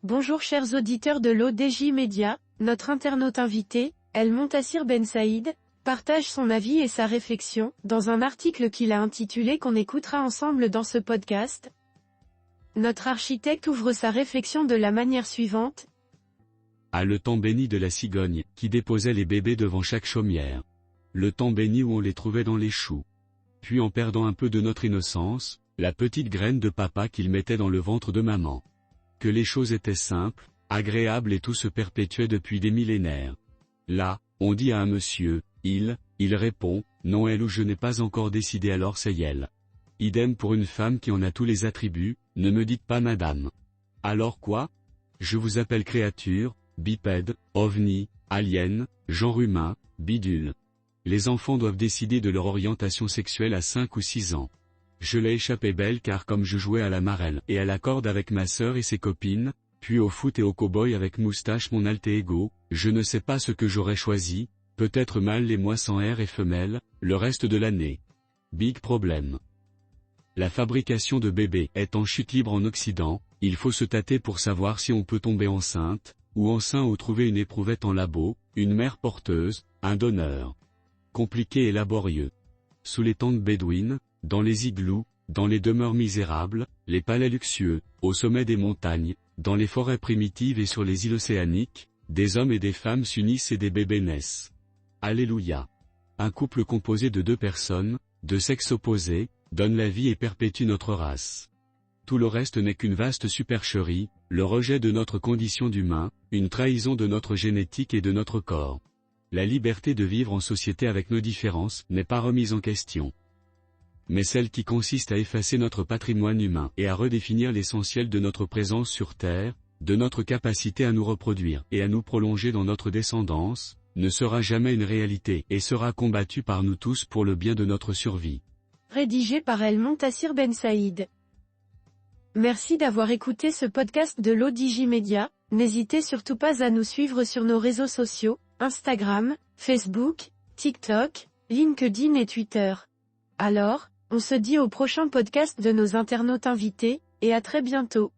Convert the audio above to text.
Bonjour chers auditeurs de l'ODJ Média, notre internaute invité, El Montassir Ben Saïd, partage son avis et sa réflexion, dans un article qu'il a intitulé qu'on écoutera ensemble dans ce podcast. Notre architecte ouvre sa réflexion de la manière suivante. Ah, le temps béni de la cigogne, qui déposait les bébés devant chaque chaumière. Le temps béni où on les trouvait dans les choux. Puis en perdant un peu de notre innocence, la petite graine de papa qu'il mettait dans le ventre de maman. Que les choses étaient simples, agréables et tout se perpétuait depuis des millénaires. Là, on dit à un monsieur, il répond, non elle ou je n'ai pas encore décidé alors c'est elle. Idem pour une femme qui en a tous les attributs, ne me dites pas madame. Alors quoi? Je vous appelle créature, bipède, ovni, alien, genre humain, bidule. Les enfants doivent décider de leur orientation sexuelle à 5 ou 6 ans. Je l'ai échappé belle car comme je jouais à la marelle et à la corde avec ma sœur et ses copines, puis au foot et au cow-boy avec Moustache mon alter ego, je ne sais pas ce que j'aurais choisi, peut-être mâle les mois sans air et femelle, le reste de l'année. Big problème. La fabrication de bébés est en chute libre en Occident, il faut se tâter pour savoir si on peut tomber enceinte, ou trouver une éprouvette en labo, une mère porteuse, un donneur. Compliqué et laborieux. Sous les tentes bédouines, dans les igloos, dans les demeures misérables, les palais luxueux, au sommet des montagnes, dans les forêts primitives et sur les îles océaniques, des hommes et des femmes s'unissent et des bébés naissent. Alléluia. Un couple composé de 2 personnes, de sexes opposés, donne la vie et perpétue notre race. Tout le reste n'est qu'une vaste supercherie, le rejet de notre condition d'humain, une trahison de notre génétique et de notre corps. La liberté de vivre en société avec nos différences n'est pas remise en question. Mais celle qui consiste à effacer notre patrimoine humain et à redéfinir l'essentiel de notre présence sur Terre, de notre capacité à nous reproduire et à nous prolonger dans notre descendance, ne sera jamais une réalité et sera combattue par nous tous pour le bien de notre survie. Rédigé par El Montassir Ben Saïd. Merci d'avoir écouté ce podcast de l'ODJ Média, n'hésitez surtout pas à nous suivre sur nos réseaux sociaux, Instagram, Facebook, TikTok, LinkedIn et Twitter. Alors, on se dit au prochain podcast de nos internautes invités, et à très bientôt.